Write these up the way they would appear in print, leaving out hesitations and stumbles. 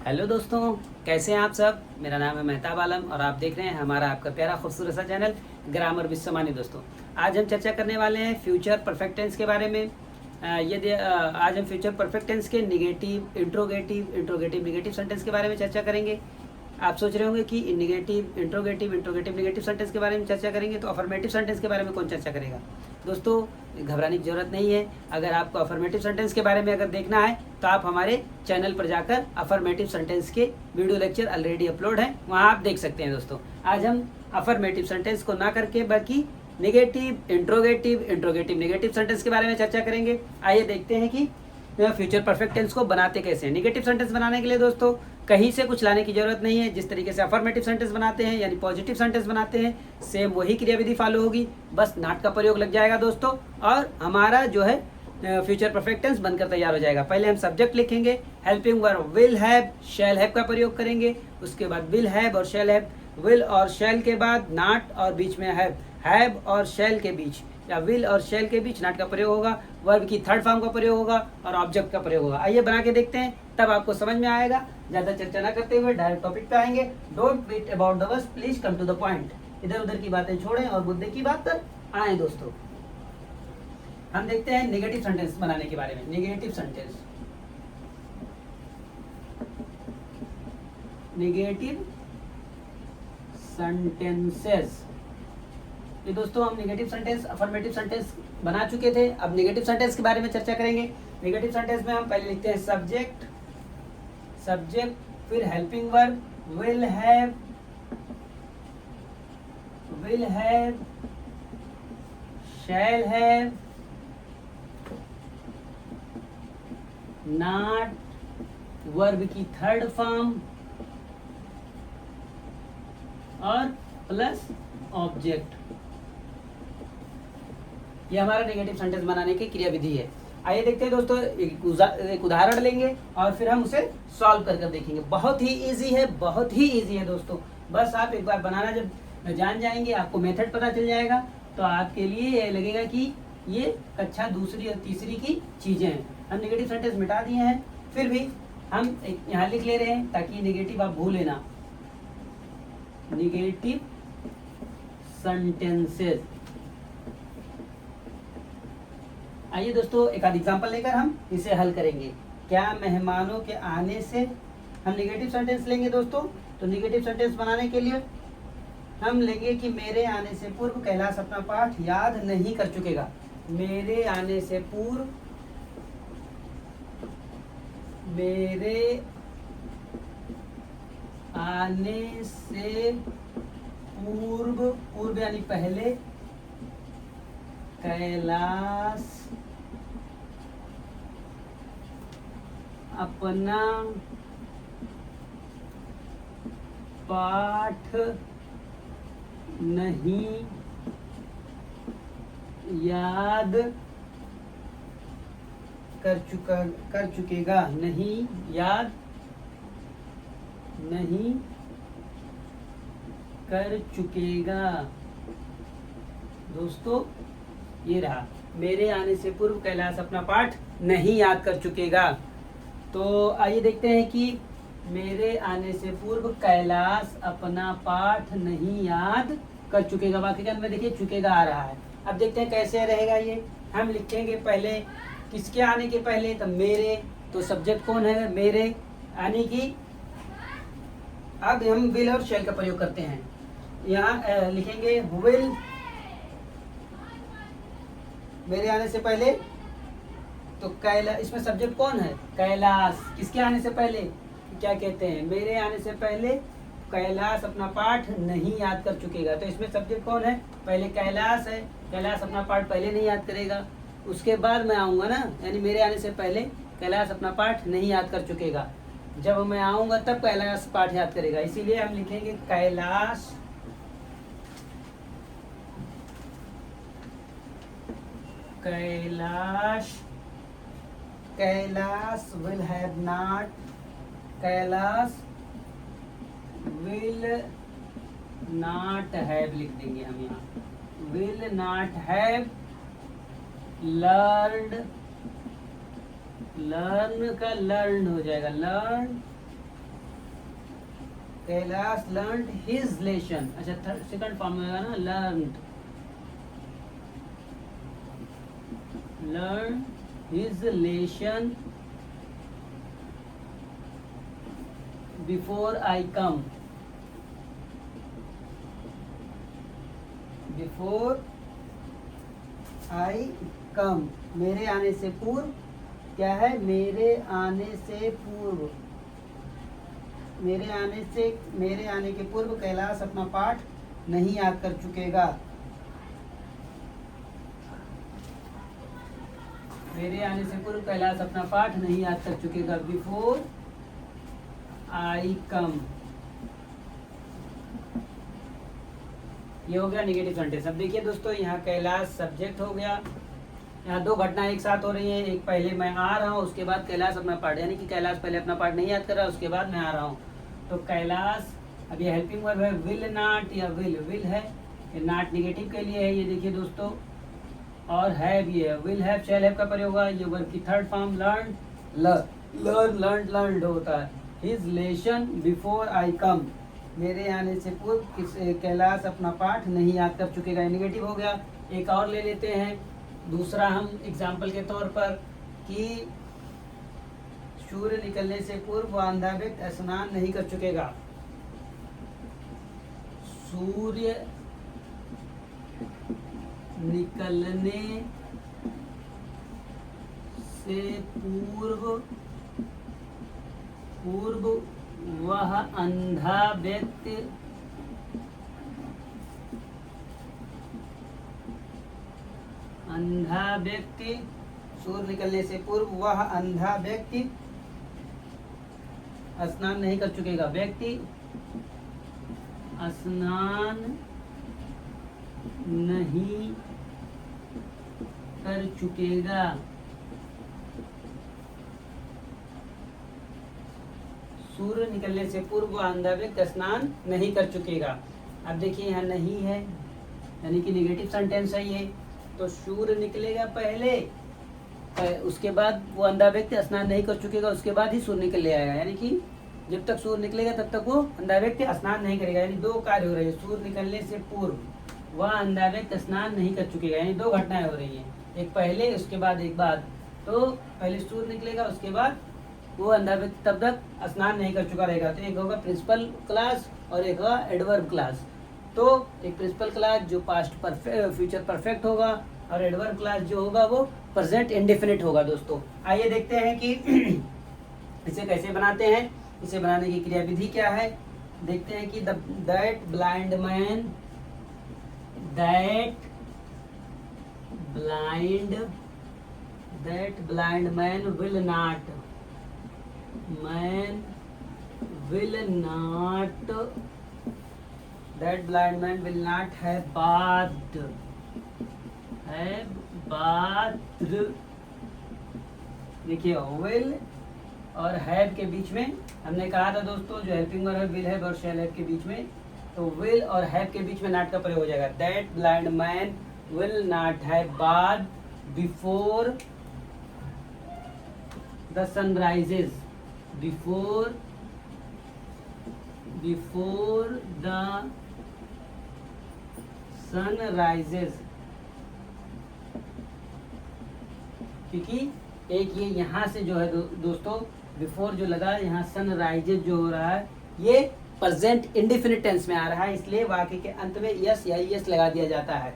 Hello दोस्तों, कैसे हैं आप सब। मेरा नाम है मेहताब आलम और आप देख रहे हैं हमारा आपका प्यारा खूबसूरत सा चैनल ग्रामर विश्वमानी। दोस्तों, आज हम चर्चा करने वाले हैं फ्यूचर परफेक्ट टेंस के बारे में। आज हम फ्यूचर परफेक्ट टेंस के निगेटिव, इंट्रोगेटिव निगेटिव सेंटेंस के बारे में चर्चा करेंगे। आप सोच रहे होंगे कि निगेटिव इंट्रोगेटिव निगेटिव सेंटेंस के बारे में चर्चा करेंगे तो अफर्मेटिव सेंटेंस के बारे में कौन चर्चा करेगा। दोस्तों, घबराने की जरूरत नहीं है। अगर आपको अफर्मेटिव सेंटेंस के बारे में अगर देखना है तो आप हमारे चैनल पर जाकर अफर्मेटिव सेंटेंस के वीडियो लेक्चर ऑलरेडी अपलोड हैं, वहाँ आप देख सकते हैं। दोस्तों, आज हम अफर्मेटिव सेंटेंस को ना करके बल्कि निगेटिव इंट्रोगेटिव निगेटिव सेंटेंस के बारे में चर्चा करेंगे। आइए देखते हैं कि फ्यूचर परफेक्ट टेंस को बनाते कैसे हैं। निगेटिव सेंटेंस बनाने के लिए दोस्तों कहीं से कुछ लाने की जरूरत नहीं है। जिस तरीके से अफर्मेटिव सेंटेंस बनाते हैं यानी पॉजिटिव सेंटेंस बनाते हैं, सेम वही क्रियाविधि फॉलो होगी, बस नॉट का प्रयोग लग जाएगा दोस्तों, और हमारा जो है फ्यूचर परफेक्ट टेंस बनकर तैयार हो जाएगा। पहले हम सब्जेक्ट लिखेंगे, helping verb will have, shall have का प्रयोग करेंगे। उसके बाद विल हैव और शैल हैव, विल और शैल के बाद नॉट और बीच में हैव और शैल के बीच या विल और शैल के बीच नॉट का प्रयोग होगा। वर्ब की थर्ड फॉर्म का प्रयोग होगा और ऑब्जेक्ट का प्रयोग होगा। आइए बना के देखते हैं, तब आपको समझ में आएगा। ज्यादा चर्चा ना करते हुए डायरेक्ट टॉपिक पे आएंगे। Don't beat about the words, please come to the point. इधर उधर की बातें छोड़ें और मुद्दे की बात पर आए। दोस्तों, हम देखते हैं नेगेटिव सेंटेंस बनाने के बारे में। नेगेटिव सेंटेंसेस ये दोस्तों, हम नेगेटिव सेंटेंस अफर्मेटिव सेंटेंस बना चुके थे। अब नेगेटिव सेंटेंस के बारे में चर्चा करेंगे। नेगेटिव सेंटेंस में हम पहले लिखते हैं सब्जेक्ट, फिर helping verb will have, shall have, not, verb की थर्ड फॉर्म और प्लस ऑब्जेक्ट। ये हमारा नेगेटिव सेंटेंस बनाने की क्रियाविधि है। आइए देखते हैं दोस्तों, एक उदाहरण लेंगे और फिर हम उसे सॉल्व कर देखेंगे। बहुत ही इजी है दोस्तों। बस आप एक बार बनाना जब जान जाएंगे, आपको मेथड पता चल जाएगा, तो आपके लिए ये लगेगा कि ये कक्षा दूसरी और तीसरी की चीजें हैं। हम नेगेटिव सेंटेंस मिटा दिए हैं, फिर भी हम यहाँ लिख ले रहे हैं ताकि नेगेटिव आप भूले ना। Negative sentences. आइए दोस्तों, एक आध एग्जांपल लेकर हम इसे हल करेंगे। क्या मेहमानों के आने से, हम नेगेटिव सेंटेंस लेंगे दोस्तों। तो नेगेटिव सेंटेंस बनाने के लिए हम लेंगे कि मेरे आने से पूर्व कैलाश अपना पाठ याद नहीं कर चुकेगा। मेरे आने से पूर्व, पूर्व यानी पहले, कैलाश अपना पाठ नहीं याद कर चुकेगा। नहीं कर चुकेगा। दोस्तों, ये रहा, मेरे आने से पूर्व कैलाश अपना पाठ नहीं याद कर चुकेगा। तो आइए देखते हैं कि मेरे आने से पूर्व कैलाश अपना पाठ नहीं याद कर चुकेगा। वाक्यांश में देखिए चुकेगा आ रहा है। अब देखते हैं कैसे रहेगा ये। हम लिखेंगे पहले किसके आने के पहले, तो मेरे, तो सब्जेक्ट कौन है, मेरे आने की। अब हम विल और शैल का प्रयोग करते हैं। यहाँ लिखेंगे विल, मेरे आने से पहले, तो कैलाश, इसमें सब्जेक्ट कौन है, कैलाश। किसके आने से पहले, क्या कहते हैं, मेरे आने से पहले कैलाश अपना पाठ नहीं याद कर चुकेगा। तो इसमें सब्जेक्ट कौन है, पहले कैलाश है, कैलाश अपना पाठ पहले नहीं याद करेगा, उसके बाद मैं आऊँगा ना, यानी मेरे आने से पहले कैलाश अपना पाठ नहीं याद कर चुकेगा। जब मैं आऊँगा तब कैलाश पाठ याद करेगा, इसीलिए हम लिखेंगे Kailash will have not, Kailash will not have लिख देंगे हम यहाँ, will not have learn का learned हो जाएगा, learn Kailash learn his lesson. अच्छा सेकंड फॉर्म में होगा ना, learn his lesson before I come. Before I come, मेरे आने से पूर्व। क्या है? मेरे आने से पूर्व, मेरे आने के पूर्व कैलाश अपना पाठ नहीं याद कर चुकेगा। मेरे आने से पूर्व कैलाश अपना पाठ नहीं याद कर चुकेगा। बिफोर आई कम, ये हो गया निगेटिव सेंटेंस। अब देखिए दोस्तों, यहाँ कैलाश सब्जेक्ट हो गया। यहाँ दो घटना एक साथ हो रही हैं। एक पहले मैं आ रहा हूँ, उसके बाद कैलाश अपना पार्ट, यानी कि कैलाश पहले अपना पार्ट नहीं याद कर रहा, उसके बाद मैं आ रहा हूँ। तो कैलाश, अब ये हेल्पिंग वर्ब है, विल नॉट या विल है, ये नॉट निगेटिव के लिए है, ये देखिए दोस्तों। और हैव, ये विल हैव शैल हैव का प्रयोग होगा। ये वर्ब की थर्ड फॉर्म लर्न, लर्न होता है। His lesson before I come, मेरे आने से पूर्व कैलाश अपना पाठ नहीं याद कर चुकेगा, निगेटिव हो गया। एक और ले लेते हैं, दूसरा हम एग्जाम्पल के तौर पर, कि सूर्य निकलने से पूर्व वह अंधा व्यक्ति स्नान नहीं कर चुकेगा। सूर्य निकलने से पूर्व वह अंधा व्यक्ति सूर्य निकलने से पूर्व वह अंधा व्यक्ति स्नान नहीं कर चुकेगा। व्यक्ति स्नान नहीं कर चुकेगा। सूर्य निकलने से पूर्व वह अंधा व्यक्ति स्नान नहीं कर चुकेगा। अब देखिए यहाँ नहीं है, यानी कि निगेटिव सेंटेंस है ये। तो सूर्य निकलेगा पहले, उसके बाद वो अंधा व्यक्ति स्नान नहीं कर चुकेगा, उसके बाद ही सूर्य निकल आएगा। यानी कि जब तक सूर्य निकलेगा तब तक वो अंधा व्यक्ति स्नान नहीं करेगा। यानी दो कार्य हो रहे हैं, सूर्य निकलने से पूर्व वह अंधा व्यक्ति स्नान नहीं कर चुकेगा, यानी दो घटनाएं हो रही हैं, एक पहले उसके बाद एक बाद। तो पहले सूर्य निकलेगा, उसके बाद वो अंधा व्यक्ति तब तक स्नान नहीं कर चुका रहेगा। तो एक होगा प्रिंसिपल क्लास और एक होगा एडवर्ब क्लास। तो एक प्रिंसिपल क्लास जो पास्ट परफेक्ट फ्यूचर परफेक्ट होगा, और एडवर्ब क्लास जो होगा वो प्रेजेंट इंडेफिनिट होगा। दोस्तों आइए देखते हैं कि इसे कैसे बनाते हैं। इसे बनाने की क्रिया विधि क्या है, देखते हैं कि that blind man will not have bathed। देखिए विल और हैव के बीच में हमने कहा था दोस्तों, जो हेल्पिंग वर्ब है विल हैव और शैल हैव के बीच में, तो विल और हैव के बीच में नॉट का प्रयोग हो जाएगा। That blind man will not have bath before the sun rises. Before the sun rises, क्योंकि एक ये यहाँ से जो है दोस्तों बिफोर जो लगा, यहाँ सन राइजेस जो हो रहा है ये प्रेजेंट इंडेफिनिट टेंस में आ रहा है, इसलिए वाक्य के अंत में यस या यस लगा दिया जाता है।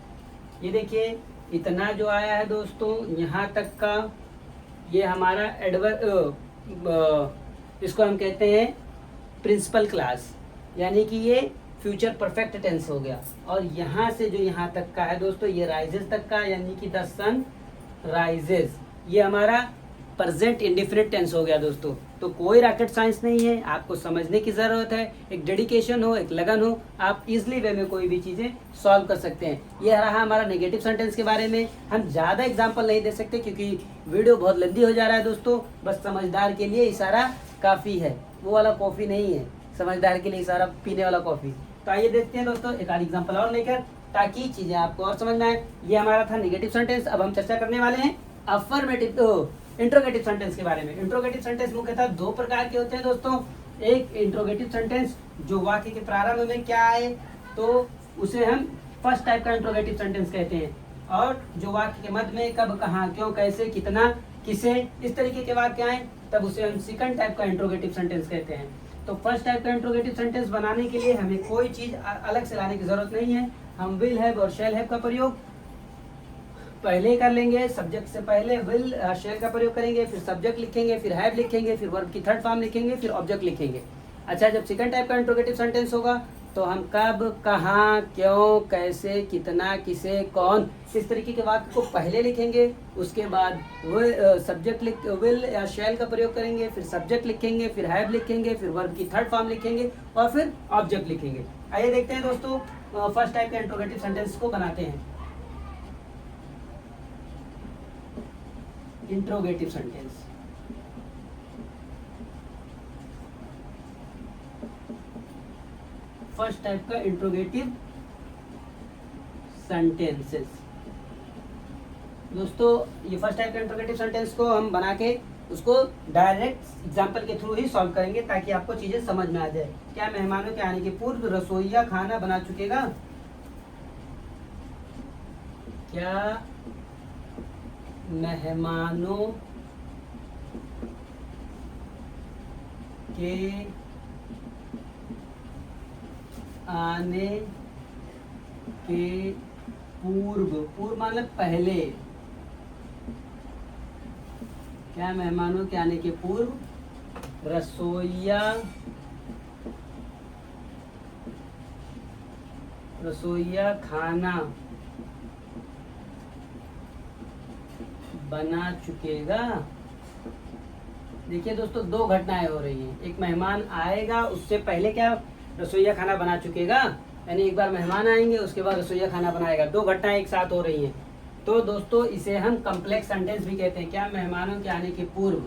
ये देखिए इतना जो आया है दोस्तों यहाँ तक का, ये हमारा इसको हम कहते हैं प्रिंसिपल क्लास, यानी कि ये फ्यूचर परफेक्ट टेंस हो गया। और यहाँ से जो यहाँ तक का है दोस्तों, ये राइजेस तक का, यानी कि द सन राइजेस, ये हमारा प्रेजेंट इंडेफिनिट टेंस हो गया दोस्तों। तो कोई रॉकेट साइंस नहीं है, आपको समझने की ज़रूरत है, एक डेडिकेशन हो, एक लगन हो, आप इजली वे में कोई भी चीज़ें सॉल्व कर सकते हैं। ये रहा हमारा नेगेटिव सेंटेंस के बारे में। हम ज़्यादा एग्जांपल नहीं दे सकते क्योंकि वीडियो बहुत लंबी हो जा रहा है दोस्तों, बस समझदार के लिए इशारा काफ़ी है, वो वाला कॉफ़ी नहीं है, समझदार के लिए इशारा पीने वाला कॉफ़ी। तो आइए देखते हैं दोस्तों एक आध एग्जाम्पल और लेकर, ताकि चीज़ें आपको और समझ में आए। ये हमारा था नेगेटिव सेंटेंस। अब हम चर्चा करने वाले हैं अफर्मेटिव इंट्रोगेटिव सेंटेंस के बारे में। इंट्रोगेटिव सेंटेंस मुख्यतः दो प्रकार के होते हैं दोस्तों। एक इंट्रोगेटिव सेंटेंस जो वाक्य के प्रारंभ में क्या आए तो उसे हम फर्स्ट टाइप का इंट्रोगेटिव सेंटेंस कहते हैं, और जो वाक्य के मध्य में कब, कहाँ, क्यों, कैसे, कितना, किसे, इस तरीके के वाक्य आए तब उसे हम सेकंड टाइप का इंट्रोगेटिव सेंटेंस कहते हैं। तो फर्स्ट टाइप का इंट्रोगेटिव सेंटेंस बनाने के लिए हमें कोई चीज अलग से लाने की जरूरत नहीं है। हम विल हैव और शैल हैव का प्रयोग पहले कर लेंगे, सब्जेक्ट से पहले विल शैल का प्रयोग करेंगे, फिर सब्जेक्ट लिखेंगे, फिर हैव लिखेंगे, फिर वर्ब की थर्ड फॉर्म लिखेंगे, फिर ऑब्जेक्ट लिखेंगे। अच्छा, जब सेकंड टाइप का इंट्रोगेटिव सेंटेंस होगा तो हम कब, कहाँ, क्यों, कैसे, कितना, किसे, कौन, इस तरीके के वाक्य को पहले लिखेंगे। उसके बाद सब्जेक्ट विल या शैल का प्रयोग करेंगे, फिर सब्जेक्ट लिखेंगे, फिर हैव लिखेंगे, फिर वर्ब की थर्ड फॉर्म लिखेंगे और फिर ऑब्जेक्ट लिखेंगे। आइए देखते हैं दोस्तों फर्स्ट टाइप का इंट्रोगेटिव सेंटेंस को बनाते हैं। इंट्रोगेटिव सेंटेंस, फर्स्ट टाइप का इंट्रोगेटिव सेंटेंसेस। दोस्तों ये फर्स्ट टाइप का इंट्रोगेटिव सेंटेंस को हम बना के उसको डायरेक्ट एग्जांपल के थ्रू ही सॉल्व करेंगे ताकि आपको चीजें समझ में आ जाए। क्या मेहमानों के आने के पूर्व रसोइया खाना बना चुकेगा? क्या मेहमानों के आने के पूर्व मतलब पहले, क्या मेहमानों के आने के पूर्व रसोइया खाना बना चुकेगा? देखिए दोस्तों, दो घटनाएं हो रही हैं। एक मेहमान आएगा, उससे पहले क्या रसोइया खाना बना चुकेगा, यानी एक बार मेहमान आएंगे उसके बाद रसोइया खाना बनाएगा। दो घटनाएं एक साथ हो रही हैं। तो दोस्तों इसे हम कम्प्लेक्स सेंटेंस भी कहते हैं। क्या मेहमानों के आने के पूर्व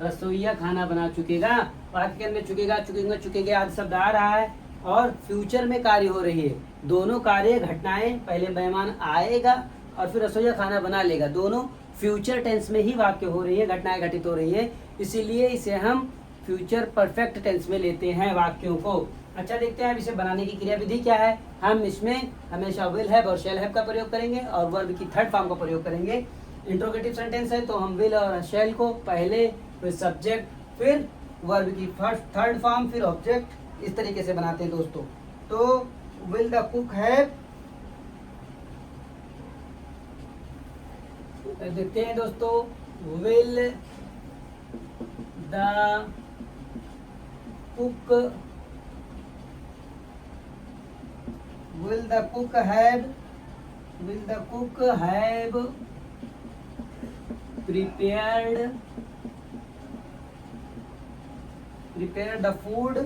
रसोइया खाना बना चुकेगा? वाक्य के अंदर चुकेगा, चुकेगा, चुकेगा आदि शब्द आ रहा है और फ्यूचर में कार्य हो रही है। दोनों कार्य घटनाएं, पहले मेहमान आएगा और फिर रसोइया खाना बना लेगा, दोनों फ्यूचर टेंस में ही वाक्य हो रही है, घटनाएं घटित हो रही है। इसीलिए इसे हम फ्यूचर परफेक्ट टेंस में लेते हैं वाक्यों को। अच्छा, देखते हैं अब इसे बनाने की क्रिया विधि क्या है। हम इसमें हमेशा विल हैव और शैल हैव का प्रयोग करेंगे और वर्ब की थर्ड फॉर्म का प्रयोग करेंगे। इंट्रोगेटिव सेंटेंस है तो हम विल और शैल को पहले, फिर सब्जेक्ट, फिर वर्ब की थर्ड फॉर्म, फिर ऑब्जेक्ट, इस तरीके से बनाते हैं दोस्तों। तो विल द कुक हैव, देखते हैं दोस्तों, will the cook, will the cook have prepared the food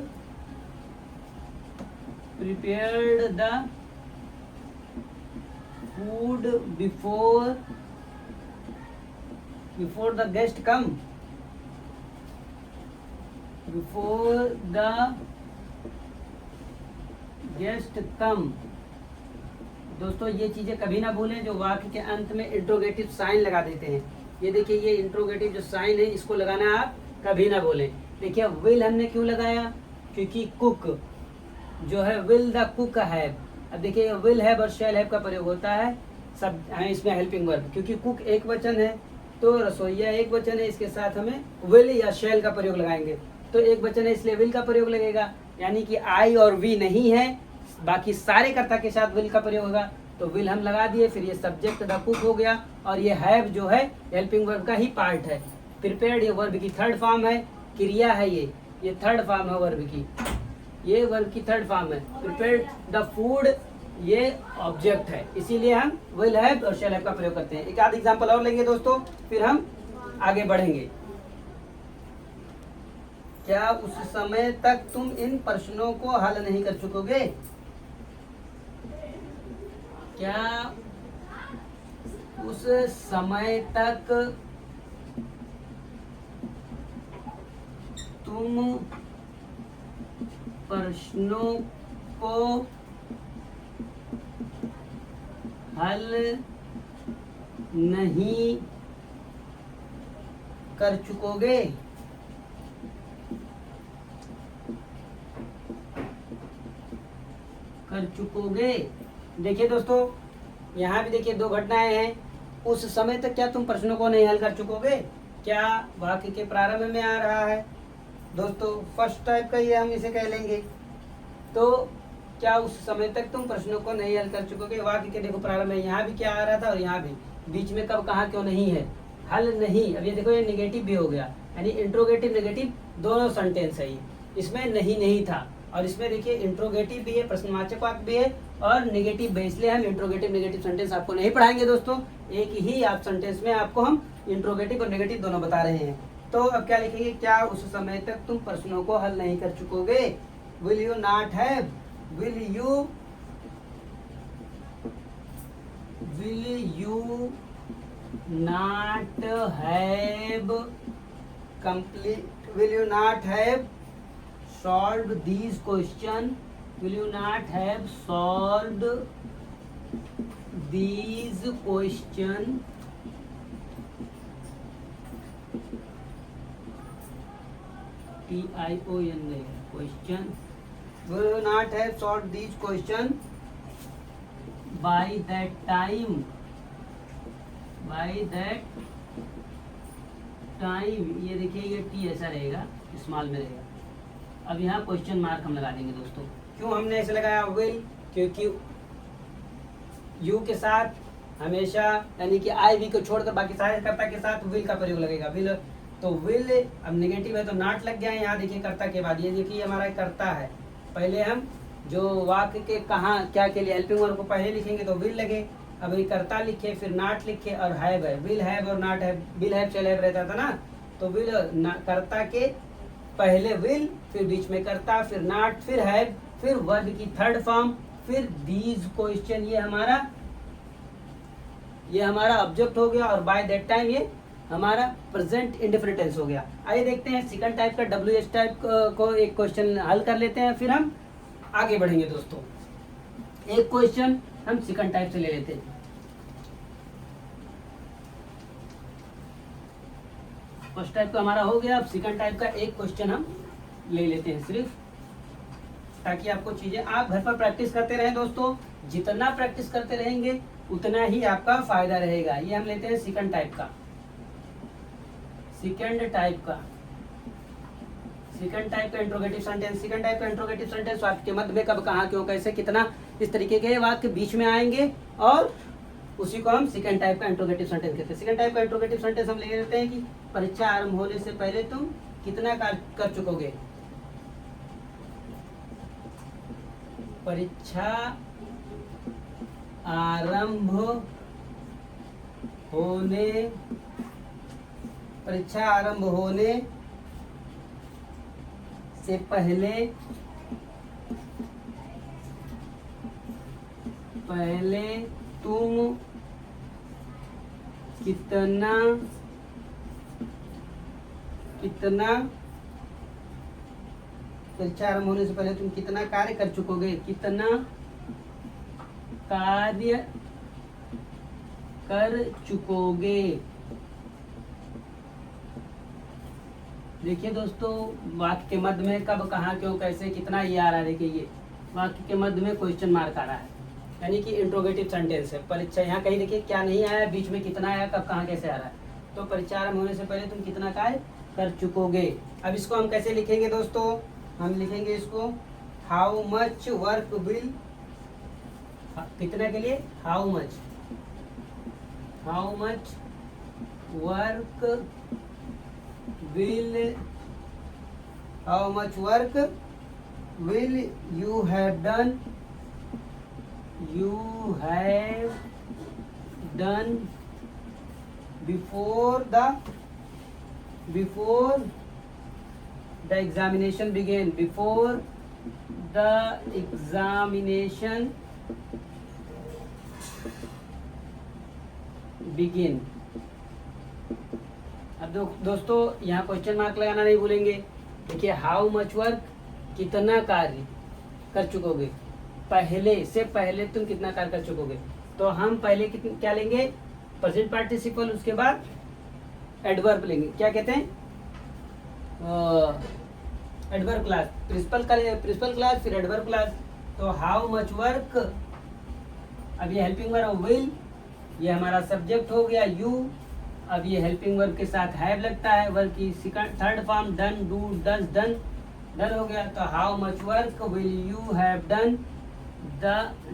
before the guest come? दोस्तों ये चीजें कभी ना भूलें जो वाक्य के अंत में इंट्रोगेटिव साइन लगा देते हैं। ये देखिए, ये इंट्रोगेटिव जो साइन है इसको लगाना आप कभी ना भूलें। देखिए विल हमने क्यों लगाया? क्योंकि कुक जो है, विल द कुक हैव। अब देखिए विल हैव और शैल हैव का प्रयोग होता है सब इसमें हेल्पिंग वर्ब, क्योंकि कुक एक वचन है तो रसोइया एक वचन है, इसके साथ हमें विल या शैल का प्रयोग लगाएंगे। तो एक वचन है इसलिए विल का प्रयोग लगेगा, यानी कि आई और वी नहीं है, बाकी सारे कर्ता के साथ विल का प्रयोग होगा। तो विल हम लगा दिए, फिर ये सब्जेक्ट द कुक हो गया और ये हैव जो है हेल्पिंग वर्ब का ही पार्ट है। प्रिपेयर्ड ये वर्ब की थर्ड फॉर्म है, क्रिया है, ये थर्ड फॉर्म है वर्ब की, ये वर्ब की थर्ड फॉर्म है। प्रिपेयर्ड द फूड ये ऑब्जेक्ट है, इसीलिए हम विल हैव और शैल हैव का प्रयोग करते हैं। एक आध एग्जांपल और लेंगे दोस्तों, फिर हम आगे बढ़ेंगे। क्या उस समय तक तुम इन प्रश्नों को हल नहीं कर चुकोगे? क्या उस समय तक तुम प्रश्नों को हल नहीं कर चुकोगे? कर चुकोगे। देखिए दोस्तों, यहाँ भी देखिए दो घटनाएं हैं। उस समय तक क्या तुम प्रश्नों को नहीं हल कर चुकोगे? क्या वाक्य के प्रारंभ में आ रहा है दोस्तों, फर्स्ट टाइप का ये हम इसे कह लेंगे। तो क्या उस समय तक तुम प्रश्नों को नहीं हल कर चुकोगे? वाक्य के देखो प्रारंभ में यहाँ भी क्या आ रहा था और यहाँ भी, बीच में कब कहाँ क्यों नहीं है, हल नहीं। अब ये देखो, ये निगेटिव भी हो गया, यानी इंट्रोगेटिव नेगेटिव दोनों सेंटेंस है ये। इसमें नहीं था, और इसमें देखिए इंट्रोगेटिव भी है, प्रश्नवाचक वाक्य भी है और नेगेटिव भी। इसलिए हम इंट्रोगेटिव नेगेटिव सेंटेंस आपको नहीं पढ़ाएंगे दोस्तों, एक ही आप सेंटेंस में आपको हम इंट्रोगेटिव और नेगेटिव दोनों बता रहे हैं। तो अब क्या लिखेंगे? क्या उस समय तक तुम प्रश्नों को हल नहीं कर चुकोगे? Will you not have, will you not have complete, will you not have solved these question, will you not have solved these question, TION question, will you not have solved these question by that time, ये देखिए, ये T ऐसा रहेगा, small में रहेगा। अब यहाँ question mark हम लगा देंगे दोस्तों। क्यों हमने ऐसे लगाया विल? क्योंकि यू के साथ हमेशा, यानी कि आई वी को छोड़कर बाकी सारे कर्ता के साथ विल का प्रयोग लगेगा। विल, तो विल अब नेगेटिव है तो नॉट लग गया है यहाँ। देखिए कर्ता के बाद, ये देखिए हमारा कर्ता है। पहले हम जो वाक्य के कहाँ क्या के लिए हेल्पिंग वर्ब को पहले लिखेंगे तो विल लगे। अब ये कर्ता लिखे, फिर नॉट लिखे और हैव है। विल हैव और नॉट हैव, विल हैव चल हैव रहता था ना, तो विल कर्ता के पहले विल, फिर बीच में कर्ता, फिर नॉट, फिर हैव, फिर वर्ब की थर्ड फॉर्म, फिर दीज क्वेश्चन। ये हमारा ऑब्जेक्ट हो गया और बाय दैट टाइम ये हमारा प्रेजेंट इंडेफिनिट टेंस हो गया। आइए देखते हैं सेकंड टाइप का, WH टाइप को एक क्वेश्चन हल कर लेते हैं, फिर हम आगे बढ़ेंगे दोस्तों। एक क्वेश्चन हम सेकंड टाइप से ले लेते हैं। फर्स्ट टाइप का हमारा हो गया, अब सेकंड टाइप का एक क्वेश्चन हम ले लेते हैं सिर्फ, ताकि आपको चीजें आप घर पर प्रैक्टिस करते रहें दोस्तों। जितना प्रैक्टिस करते रहेंगे उतना ही आपका फायदा रहेगा। ये हम लेते हैं सेकंड टाइप का। सेकंड टाइप का इंट्रोगेटिव सेंटेंस। सेकंड टाइप का इंट्रोगेटिव सेंटेंस वाक्य के मध्य में कब, कहाँ, क्यों, कैसे, कितना, इस तरीके के वाक्य बीच में आएंगे और उसी को हम सेकंड टाइप का इंट्रोगेटिव सेंटेंस कहते हैं। सेकंड टाइप का इंट्रोगेटिव सेंटेंस हम ले लेते हैं कि परीक्षा आरंभ होने से पहले तुम कितना कार्य कर चुकोगे। परीक्षा आरंभ होने से पहले तुम कितना परीक्षा आरंभ होने से पहले तुम कितना कार्य कर चुकोगे, कितना कार्य कर चुकोगे। देखिए दोस्तों, वाक्य के मध्य में कब, कहाँ, क्यों, कैसे, कितना, ये आ रहा है। देखिए ये वाक्य के मध्य में क्वेश्चन मार्क आ रहा है, यानी कि इंट्रोगेटिव सेंटेंस है। परीक्षा, यहाँ कहीं देखिए क्या नहीं आया, बीच में कितना आया, कब, कहाँ, कैसे आ रहा है। तो परीक्षा आरंभ होने से पहले तुम कितना कार्य कर चुकोगे। अब इसको हम कैसे लिखेंगे दोस्तों? हम लिखेंगे इसको हाउ मच वर्क विल, कितना के लिए, how much work will you have done before the examination began, अब दोस्तों यहाँ क्वेश्चन मार्क लगाना नहीं भूलेंगे। देखिए हाउ मच वर्क, कितना कार्य कर चुकोगे, पहले से पहले तुम कितना कार्य कर चुकोगे। तो हम पहले क्या लेंगे, प्रेजेंट पार्टिसिपल, उसके बाद एडवर्ब लेंगे। क्या कहते हैं, एडवर्ब क्लास, प्रिंसिपल क्लास, फिर एडवर्ब क्लास, तो हाउ मच वर्क, अब ये हेल्पिंग वर्ब विल, ये हमारा सब्जेक्ट हो गया यू। अब ये हेल्पिंग वर्ब के साथ हैव लगता है, वर्ब की third form done, do, does, done, done हो गया। तो how much work will you have done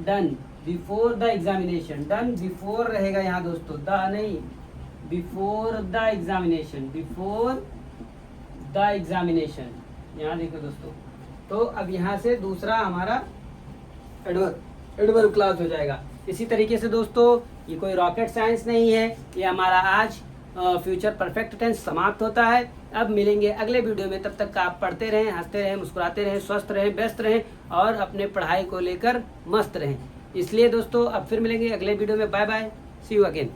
done before the examination. Done before रहेगा यहाँ दोस्तों, द नहीं, before the examination, before the examination, यहाँ देखो दोस्तों। तो अब यहाँ से दूसरा हमारा एडवर्ब क्लॉज हो जाएगा। इसी तरीके से दोस्तों ये कोई रॉकेट साइंस नहीं है, ये हमारा आज फ्यूचर परफेक्ट टेंस समाप्त होता है। अब मिलेंगे अगले वीडियो में, तब तक आप पढ़ते रहें, हंसते रहें, मुस्कुराते रहें, स्वस्थ रहें, व्यस्त रहें और अपने पढ़ाई को लेकर मस्त रहें। इसलिए दोस्तों अब फिर मिलेंगे अगले वीडियो में। Bye bye, see you again.